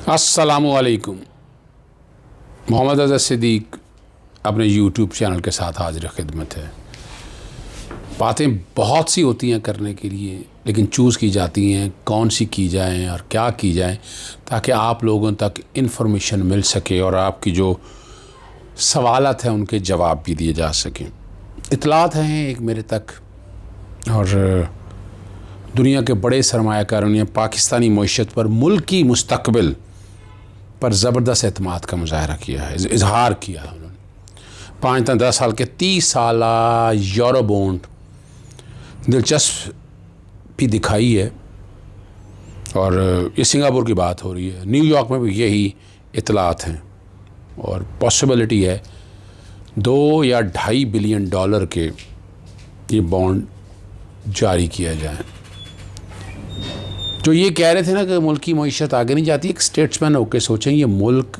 अस्सलामुअलैकुम। मोहम्मद अज़हर सिद्दीक अपने YouTube channel के साथ हाजिर खिदमत है। बातें बहुत सी होती हैं करने के लिए, लेकिन चूज़ की जाती हैं कौन सी की जाएं और क्या की जाएं, ताकि आप लोगों तक इन्फॉर्मेशन मिल सके और आपकी जो सवालत हैं उनके जवाब भी दिए जा सकें। इतलात हैं एक मेरे तक, और दुनिया के बड़े सरमायाकारों ने पाकिस्तानी मईशत पर, मुल्क की मुस्तकबिल पर ज़बरदस्त एतमाद का मुजाहरा किया है, इजहार किया है उन्होंने। 5 से 10 साल के 30 साल यूरो बॉन्ड दिलचस्पी दिखाई है, और ये सिंगापुर की बात हो रही है। न्यूयॉर्क में भी यही इतलात हैं, और पॉसिबिलिटी है 2 या $2.5 बिलियन के ये बॉन्ड जारी किया जाए। जो ये कह रहे थे ना कि मुल्क की मईशत आगे नहीं जाती, एक स्टेट्समैन होकर सोचें, ये मुल्क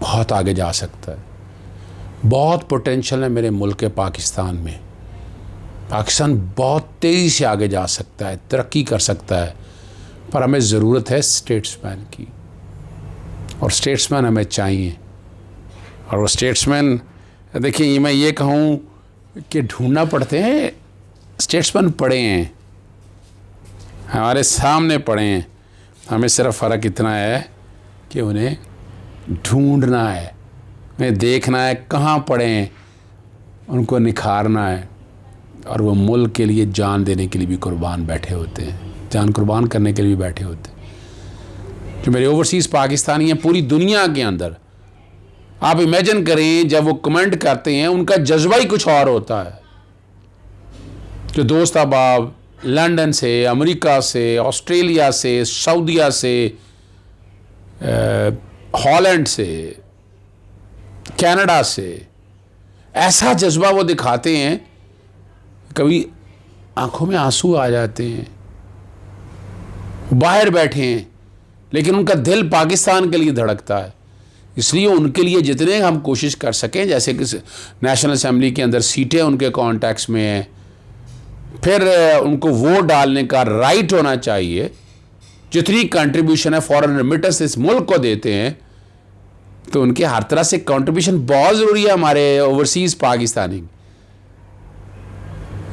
बहुत आगे जा सकता है, बहुत पोटेंशियल है मेरे मुल्क पाकिस्तान में। पाकिस्तान बहुत तेज़ी से आगे जा सकता है, तरक्की कर सकता है, पर हमें ज़रूरत है स्टेट्समैन की, और स्टेट्समैन हमें चाहिए। और वो स्टेट्समैन, देखिए मैं ये कहूँ कि ढूंढना पड़ते हैं, स्टेट्समैन पड़े हैं, हमारे सामने पड़े हैं, हमें सिर्फ फ़र्क इतना है कि उन्हें ढूंढना है, उन्हें देखना है कहाँ पड़े हैं, उनको निखारना है। और वो मुल्क के लिए जान देने के लिए भी कुर्बान बैठे होते हैं, जान कुर्बान करने के लिए भी बैठे होते हैं। जो मेरे ओवरसीज़ पाकिस्तानी हैं पूरी दुनिया के अंदर, आप इमेजिन करें जब वो कमेंट करते हैं, उनका जज्बा ही कुछ और होता है। जो दोस्त अहबाब लंदन से, अमेरिका से, ऑस्ट्रेलिया से, सऊदीया से, हॉलैंड से, कनाडा से, ऐसा जज्बा वो दिखाते हैं, कभी आंखों में आंसू आ जाते हैं। बाहर बैठे हैं, लेकिन उनका दिल पाकिस्तान के लिए धड़कता है। इसलिए उनके लिए जितने हम कोशिश कर सकें, जैसे कि नेशनल असेंबली के अंदर सीटें उनके कॉन्टैक्ट्स में हैं, फिर उनको वोट डालने का राइट होना चाहिए। जितनी कंट्रीब्यूशन है फॉरेन रेमिटेंस इस मुल्क को देते हैं, तो उनके हर तरह से कंट्रीब्यूशन बहुत ज़रूरी है हमारे ओवरसीज़ पाकिस्तानी।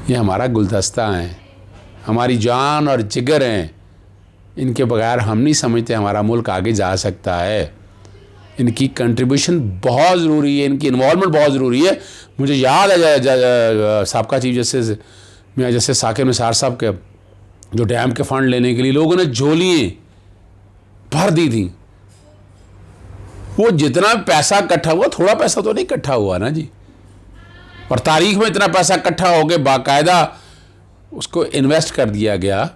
ये हमारा गुलदस्ता है, हमारी जान और जिगर हैं, इनके बगैर हम नहीं समझते हमारा मुल्क आगे जा सकता है। इनकी कंट्रीब्यूशन बहुत ज़रूरी है, इनकी इन्वॉल्वमेंट बहुत ज़रूरी है। मुझे याद है साबका चीफ जस्टिस जैसे साकिब निसार साहब के, जो डैम के फ़ंड लेने के लिए लोगों ने झोलियाँ भर दी थी। वो जितना पैसा इकट्ठा हुआ, थोड़ा पैसा तो नहीं इकट्ठा हुआ ना जी, और तारीख में इतना पैसा इकट्ठा हो गया, बाकायदा उसको इन्वेस्ट कर दिया गया,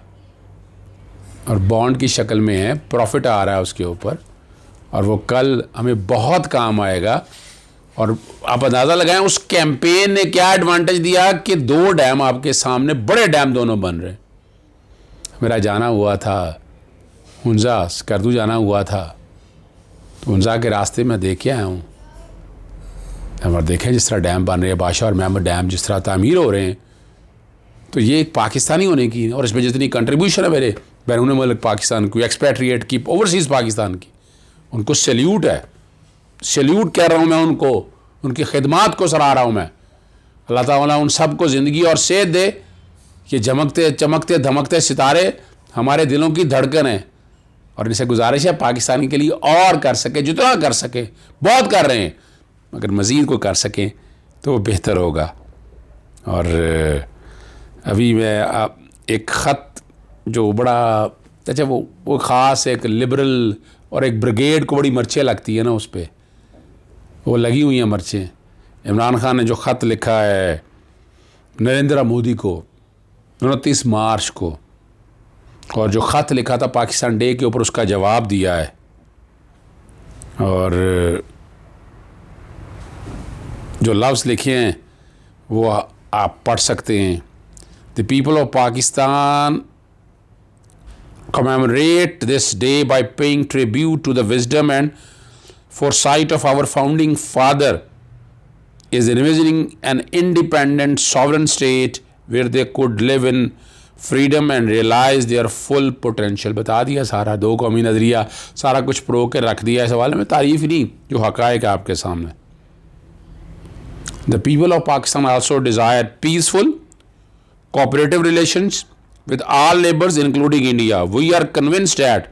और बॉन्ड की शक्ल में है, प्रॉफिट आ रहा है उसके ऊपर, और वो कल हमें बहुत काम आएगा। और आप अंदाज़ा लगाएं उस कैंपेन ने क्या एडवांटेज दिया कि 2 डैम आपके सामने, बड़े डैम दोनों बन रहे। मेरा जाना हुआ था हुंजा, स्कर्दू जाना हुआ था, तो हुंजा के रास्ते में देख के आया हूँ, और देखें जिस तरह डैम बन रहे हैं, बादशाह और महमूद डैम जिस तरह तामीर हो रहे हैं। तो ये एक पाकिस्तानी होने की, और इसमें जितनी कंट्रीब्यूशन है मेरे बैरून मुल्क पाकिस्तान की, एक्सपैट्रिएट की, ओवरसीज़ पाकिस्तान की, उनको सैल्यूट है, सैल्यूट कह रहा हूँ मैं उनको, उनकी खिदमात को सराह रहा हूँ मैं। अल्लाह ताला उन सब को ज़िंदगी और सेहत दे कि चमकते चमकते धमकते सितारे हमारे दिलों की धड़कन है, और इनसे गुजारिश है पाकिस्तानी के लिए और कर सके, जितना कर सके, बहुत कर रहे हैं, मगर मज़ीद को कर सकें तो वो बेहतर होगा। और अभी मैं एक ख़त जो बड़ा अच्छा, वो ख़ास एक लिबरल और एक ब्रिगेड को बड़ी मर्चें लगती है ना, उस पर वो लगी हुई हैं मर्चें। इमरान खान ने जो ख़त लिखा है नरेंद्र मोदी को 29 मार्च को, और जो ख़त लिखा था पाकिस्तान डे के ऊपर, उसका जवाब दिया है। और जो लफ्ज़ लिखे हैं वो आप पढ़ सकते हैं। The people of Pakistan commemorate this day by paying tribute to the wisdom and foresight of our founding father is envisioning an independent sovereign state where they could live in freedom and realise their full potential. बता दिया सारा, दो कौमी नज़रिया सारा कुछ pro के रख दिया। इस हवाले में तारीफ नहीं, जो हक़ाइक़ है आपके सामने। The people of Pakistan also desire peaceful cooperative relations with all neighbors including India. We are convinced that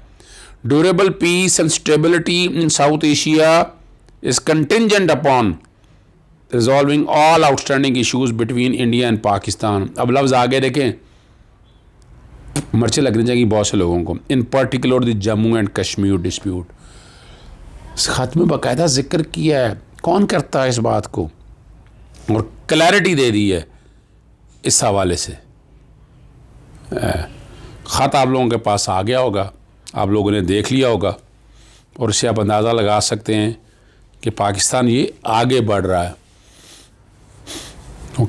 durable peace and stability in South Asia is contingent upon resolving all outstanding issues between India and Pakistan. अब लफ्ज़ आगे देखें, मर्चे लगने चाहिए बहुत से लोगों को। इन particular the Jammu and Kashmir dispute. इस खत में बाकायदा जिक्र किया है कौन करता है इस बात को, और क्लैरिटी दे दी है इस हवाले से। ख़त आप लोगों के पास आ गया होगा, आप लोगों ने देख लिया होगा, और इससे आप अंदाज़ा लगा सकते हैं कि पाकिस्तान ये आगे बढ़ रहा है। और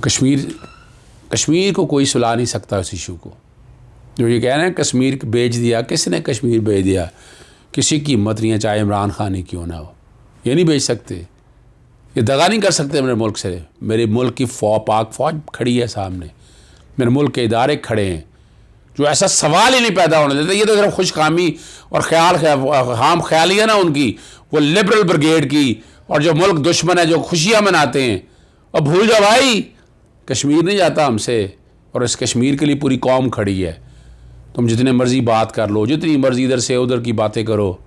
कश्मीर को कोई सुला नहीं सकता इस इशू को। जो ये कह रहे हैं कश्मीर बेच दिया, किसने कश्मीर बेच दिया? किसी की हिम्मत नहीं है, चाहे इमरान खान ही क्यों ना हो, ये नहीं बेच सकते, ये दगा नहीं कर सकते मेरे मुल्क से। मेरे मुल्क की पाक फ़ौज खड़ी है सामने, मेरे मुल्क के इदारे खड़े हैं, जो ऐसा सवाल ही नहीं पैदा होने देते। ये तो सिर्फ खुशकामी और खाम ख्याली है ना उनकी, वो लिबरल ब्रिगेड की, और जो मुल्क दुश्मन है जो खुशियाँ मनाते हैं। और भूल जाओ भाई, कश्मीर नहीं जाता हमसे, और इस कश्मीर के लिए पूरी कौम खड़ी है। तुम जितने मर्ज़ी बात कर लो, जितनी मर्ज़ी इधर से उधर की बातें करो,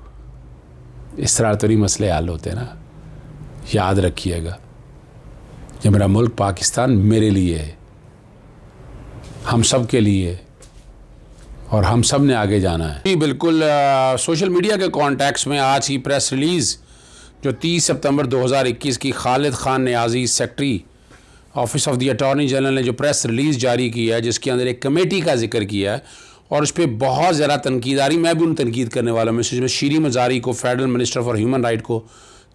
इस तरह तो नहीं मसले हल होते ना। याद रखिएगा, ये मेरा मुल्क पाकिस्तान मेरे लिए है, हम सब के लिए है, और हम सब ने आगे जाना है। जी बिल्कुल। सोशल मीडिया के कॉन्टेक्स्ट में आज की प्रेस रिलीज़ जो 30 सितंबर 2021 की Khalid Khan Niazi secretary office of the attorney general ने जो प्रेस रिलीज़ जारी की है, जिसके अंदर एक कमेटी का जिक्र किया है, और उस पर बहुत ज़्यादा तनकीद आ रही। मैं भी उन तनकीद करने वाला हूँ। इसमें शीरी मज़ारी को federal minister for human right को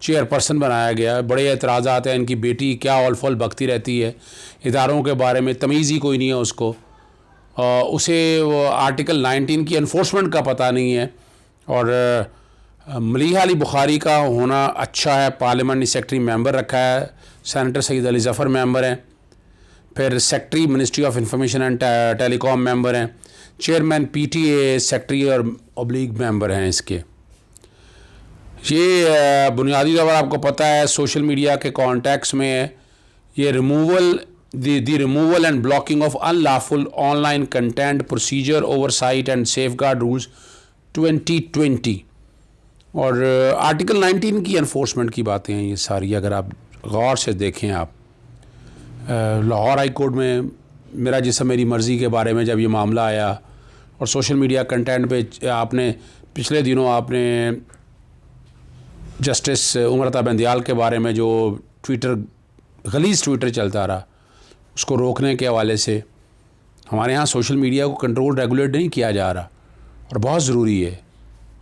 चेयरपर्सन बनाया गया है। बड़े एतराज़ात हैं, इनकी बेटी क्या ऑल फॉल बकती रहती है, इदारों के बारे में तमीज़ ही कोई नहीं है उसको, उसे वो आर्टिकल 19 की इन्फोर्समेंट का पता नहीं है। और मलीहा अली बुखारी का होना अच्छा है, पार्लियामेंट सेक्रेटरी मेंबर रखा है, सेनेटर सईद अली ज़फ़र मेंबर हैं, फिर secretary ministry of information and telecom member हैं, चेयरमैन पीटीए सेक्रेटरी और ऑब्लिक मेंबर हैं इसके। ये बुनियादी तौर पर आपको पता है सोशल मीडिया के कॉन्टेक्स्ट में ये removal and blocking of unlawful online content procedure oversight and safeguard rules 2020 और आर्टिकल 19 की एनफोर्समेंट की बातें हैं ये सारी। अगर आप गौर से देखें, आप लाहौर हाई कोर्ट में मेरा जिसम मेरी मर्ज़ी के बारे में जब ये मामला आया, और सोशल मीडिया कंटेंट पे आपने पिछले दिनों आपने जस्टिस उमरता बंदियाल के बारे में जो गलीज़ ट्विटर चलता रहा, उसको रोकने के हवाले से हमारे यहाँ सोशल मीडिया को कंट्रोल रेगुलेट नहीं किया जा रहा, और बहुत ज़रूरी है।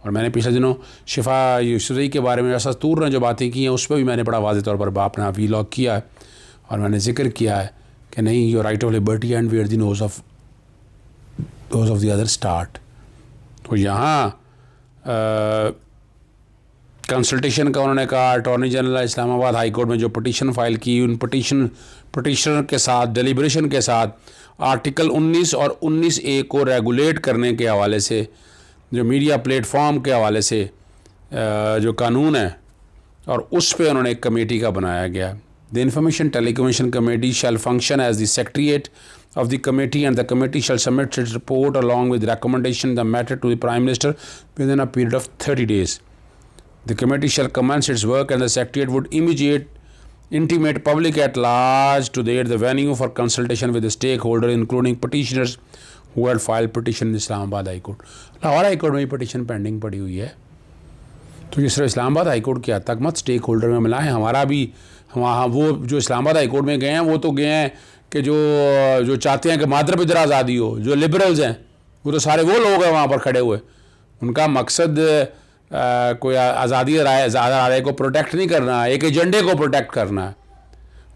और मैंने पिछले दिनों शिफा यूसुफ़ी के बारे में असतूर ने जो बातें की हैं उस पर भी मैंने बड़ा वाज़ेह तौर पर बाप ने वीलॉग किया है, और मैंने जिक्र किया है कि नहीं, your right of liberty and where the nose of the other start. तो यहाँ कंसल्टेशन का उन्होंने कहा, attorney general Islamabad high court में जो पटिशन फ़ाइल की, उन पटिशनर के साथ डेलिब्रेशन के साथ आर्टिकल 19 और 19A को रेगुलेट करने के हवाले से, जो मीडिया प्लेटफॉर्म के हवाले से जो कानून है, और उस पे उन्होंने एक कमेटी का बनाया गया। The information telecommunication committee shall function as the secretariat of the committee, and the committee shall submit its report along with recommendation the matter to the Prime Minister within a period of 30 days. The committee shall commence its work, and the Secretariat would intimate public at large to date the venue for consultation with the stakeholders, including petitioners who had filed petition in Islamabad High Court. Lahore high court में भी petition pending पड़ी हुई है, तो ये सिर्फ Islamabad high court के हद तक मत स्टेक होल्डर में मिला है। हमारा भी वहाँ वो जो इस्लामाबाद हाई कोर्ट में गए हैं, वो तो गए हैं कि जो चाहते हैं कि मातरम इधर आज़ादी हो, जो लिबरल्स हैं, वो तो सारे वो लोग हैं वहाँ पर खड़े हुए। उनका मकसद कोई आज़ादी राय को प्रोटेक्ट नहीं करना है, एक एजेंडे को प्रोटेक्ट करना है।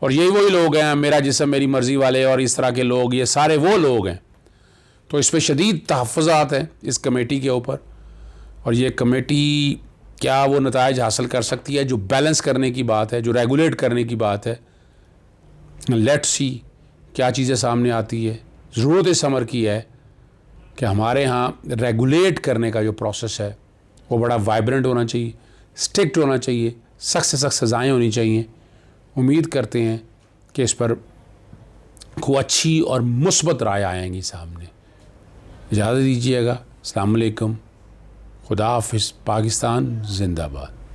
और यही वही लोग हैं, मेरा जिस्म मेरी मर्ज़ी वाले और इस तरह के लोग, ये सारे वो लोग हैं। तो इस पर शदीद तहफ़्फ़ुज़ात हैं इस कमेटी के ऊपर, और ये कमेटी क्या वो नताइज हासिल कर सकती है जो बैलेंस करने की बात है, जो रेगुलेट करने की बात है। लेट्स सी क्या चीज़ें सामने आती है। ज़रूरत इस अमर की है कि हमारे यहाँ रेगुलेट करने का जो प्रोसेस है वो बड़ा वाइब्रेंट होना चाहिए, स्ट्रिक्ट होना चाहिए, सख्त से सख्त सज़ाएँ होनी चाहिए। उम्मीद करते हैं कि इस पर खूब अच्छी और मुस्बत राय आएंगी सामने। इजाज़त दीजिएगा। अस्सलाम वालेकुम। खुदा हाफिज़। पाकिस्तान जिंदाबाद।